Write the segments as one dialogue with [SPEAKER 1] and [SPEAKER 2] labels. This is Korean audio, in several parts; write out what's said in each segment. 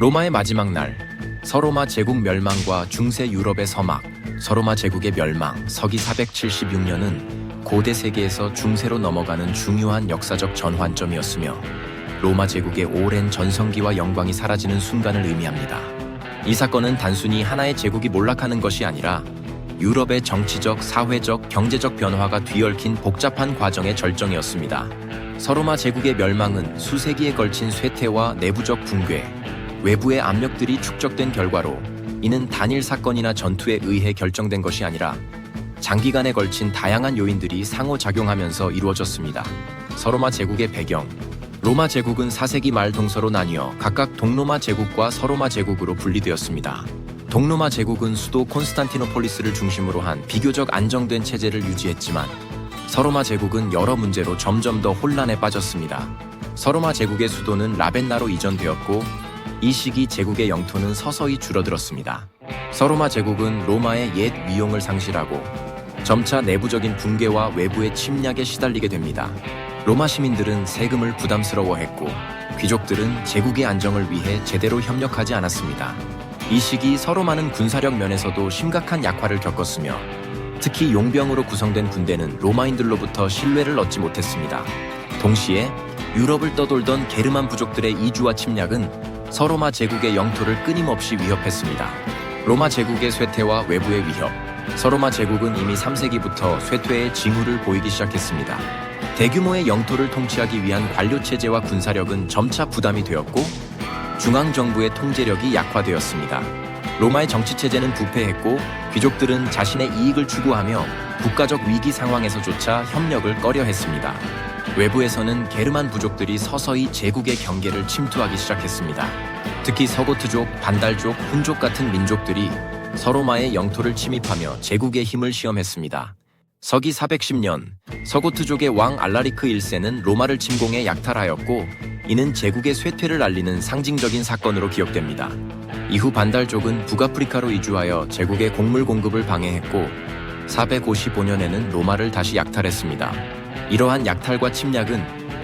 [SPEAKER 1] 로마의 마지막 날, 서로마 제국 멸망과 중세 유럽의 서막, 서로마 제국의 멸망, 서기 476년은 고대 세계에서 중세로 넘어가는 중요한 역사적 전환점이었으며 로마 제국의 오랜 전성기와 영광이 사라지는 순간을 의미합니다. 이 사건은 단순히 하나의 제국이 몰락하는 것이 아니라 유럽의 정치적, 사회적, 경제적 변화가 뒤얽힌 복잡한 과정의 절정이었습니다. 서로마 제국의 멸망은 수세기에 걸친 쇠퇴와 내부적 붕괴, 외부의 압력들이 축적된 결과로 이는 단일 사건이나 전투에 의해 결정된 것이 아니라 장기간에 걸친 다양한 요인들이 상호작용하면서 이루어졌습니다. 서로마 제국의 배경, 로마 제국은 4세기 말 동서로 나뉘어 각각 동로마 제국과 서로마 제국으로 분리되었습니다. 동로마 제국은 수도 콘스탄티노폴리스를 중심으로 한 비교적 안정된 체제를 유지했지만 서로마 제국은 여러 문제로 점점 더 혼란에 빠졌습니다. 서로마 제국의 수도는 라벤나로 이전되었고 이 시기 제국의 영토는 서서히 줄어들었습니다. 서로마 제국은 로마의 옛 위용을 상실하고 점차 내부적인 붕괴와 외부의 침략에 시달리게 됩니다. 로마 시민들은 세금을 부담스러워했고 귀족들은 제국의 안정을 위해 제대로 협력하지 않았습니다. 이 시기 서로마는 군사력 면에서도 심각한 약화를 겪었으며 특히 용병으로 구성된 군대는 로마인들로부터 신뢰를 얻지 못했습니다. 동시에 유럽을 떠돌던 게르만 부족들의 이주와 침략은 서로마 제국의 영토를 끊임없이 위협했습니다. 로마 제국의 쇠퇴와 외부의 위협, 서로마 제국은 이미 3세기부터 쇠퇴의 징후를 보이기 시작했습니다. 대규모의 영토를 통치하기 위한 관료체제와 군사력은 점차 부담이 되었고 중앙정부의 통제력이 약화되었습니다. 로마의 정치체제는 부패했고 귀족들은 자신의 이익을 추구하며 국가적 위기 상황에서조차 협력을 꺼려했습니다. 외부에서는 게르만 부족들이 서서히 제국의 경계를 침투하기 시작했습니다. 특히 서고트족, 반달족, 훈족 같은 민족들이 서로마의 영토를 침입하며 제국의 힘을 시험했습니다. 서기 410년, 서고트족의 왕 알라리크 1세는 로마를 침공해 약탈하였고 이는 제국의 쇠퇴를 알리는 상징적인 사건으로 기억됩니다. 이후 반달족은 북아프리카로 이주하여 제국의 곡물 공급을 방해했고 455년에는 로마를 다시 약탈했습니다. 이러한 약탈과 침략은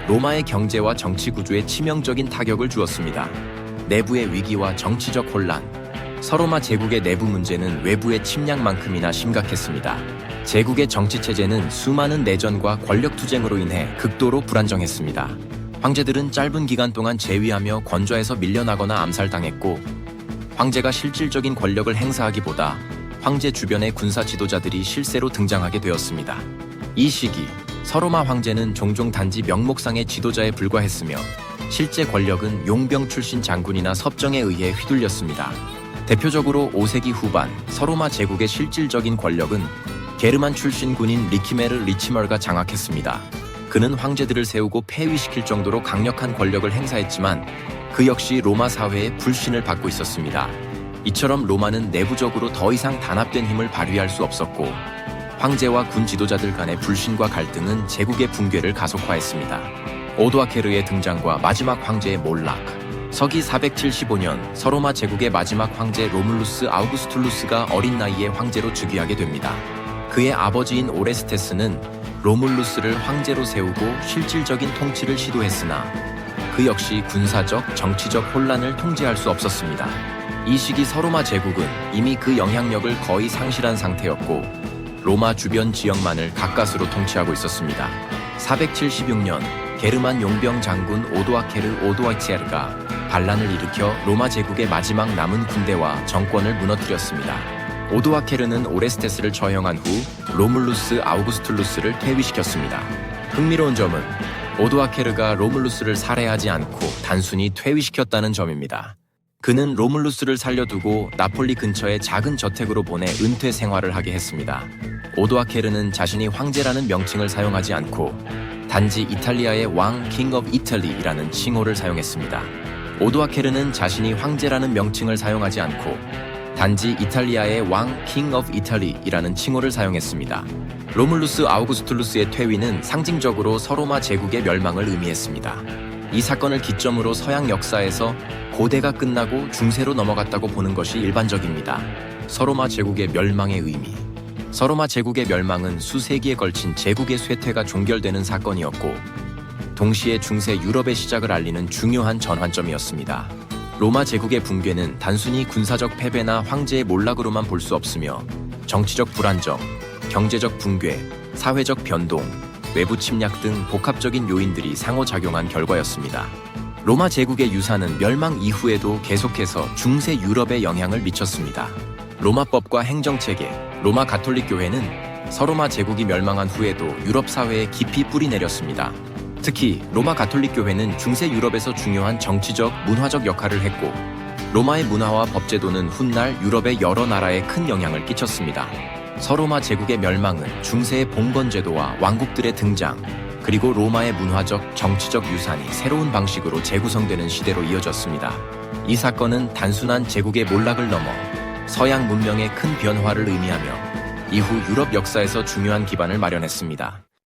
[SPEAKER 1] 로마의 경제와 정치 구조에 치명적인 타격을 주었습니다. 내부의 위기와 정치적 혼란, 서로마 제국의 내부 문제는 외부의 침략만큼이나 심각했습니다. 제국의 정치체제는 수많은 내전과 권력투쟁으로 인해 극도로 불안정했습니다. 황제들은 짧은 기간 동안 재위하며 권좌에서 밀려나거나 암살당했고 황제가 실질적인 권력을 행사하기보다 황제 주변의 군사 지도자들이 실세로 등장하게 되었습니다. 이 시기 서로마 황제는 종종 단지 명목상의 지도자에 불과했으며 실제 권력은 용병 출신 장군이나 섭정에 의해 휘둘렸습니다. 대표적으로 5세기 후반 서로마 제국의 실질적인 권력은 게르만 출신 군인 리키메르 리치멀가 장악했습니다. 그는 황제들을 세우고 폐위시킬 정도로 강력한 권력을 행사했지만 그 역시 로마 사회의 불신을 받고 있었습니다. 이처럼 로마는 내부적으로 더 이상 단합된 힘을 발휘할 수 없었고 황제와 군 지도자들 간의 불신과 갈등은 제국의 붕괴를 가속화했습니다. 오도아케르의 등장과 마지막 황제의 몰락, 서기 475년 서로마 제국의 마지막 황제 로물루스 아우구스툴루스가 어린 나이에 황제로 즉위하게 됩니다. 그의 아버지인 오레스테스는 로물루스를 황제로 세우고 실질적인 통치를 시도했으나 그 역시 군사적, 정치적 혼란을 통제할 수 없었습니다. 이 시기 서로마 제국은 이미 그 영향력을 거의 상실한 상태였고 로마 주변 지역만을 가까스로 통치하고 있었습니다. 476년 게르만 용병 장군 오도아케르 오도아치에르가 반란을 일으켜 로마 제국의 마지막 남은 군대와 정권을 무너뜨렸습니다. 오도아케르는 오레스테스를 처형한 후 로물루스 아우구스툴루스를 퇴위시켰습니다. 흥미로운 점은 오도아케르가 로물루스를 살해하지 않고 단순히 퇴위시켰다는 점입니다. 그는 로물루스를 살려두고 나폴리 근처의 작은 저택으로 보내 은퇴 생활을 하게 했습니다. 오도아케르는 자신이 황제라는 명칭을 사용하지 않고 단지 이탈리아의 왕 킹 오브 이탈리라는 칭호를 사용했습니다. 오도아케르는 자신이 황제라는 명칭을 사용하지 않고 단지 이탈리아의 왕 킹 오브 이탈리라는 칭호를 사용했습니다. 로물루스 아우구스툴루스의 퇴위는 상징적으로 서로마 제국의 멸망을 의미했습니다. 이 사건을 기점으로 서양 역사에서 고대가 끝나고 중세로 넘어갔다고 보는 것이 일반적입니다. 서로마 제국의 멸망의 의미. 서로마 제국의 멸망은 수세기에 걸친 제국의 쇠퇴가 종결되는 사건이었고 동시에 중세 유럽의 시작을 알리는 중요한 전환점이었습니다. 로마 제국의 붕괴는 단순히 군사적 패배나 황제의 몰락으로만 볼 수 없으며 정치적 불안정, 경제적 붕괴, 사회적 변동, 외부 침략 등 복합적인 요인들이 상호작용한 결과였습니다. 로마 제국의 유산은 멸망 이후에도 계속해서 중세 유럽에 영향을 미쳤습니다. 로마법과 행정체계, 로마 가톨릭 교회는 서로마 제국이 멸망한 후에도 유럽 사회에 깊이 뿌리 내렸습니다. 특히 로마 가톨릭 교회는 중세 유럽에서 중요한 정치적, 문화적 역할을 했고 로마의 문화와 법제도는 훗날 유럽의 여러 나라에 큰 영향을 끼쳤습니다. 서로마 제국의 멸망은 중세의 봉건제도와 왕국들의 등장, 그리고 로마의 문화적, 정치적 유산이 새로운 방식으로 재구성되는 시대로 이어졌습니다. 이 사건은 단순한 제국의 몰락을 넘어 서양 문명의 큰 변화를 의미하며 이후 유럽 역사에서 중요한 기반을 마련했습니다.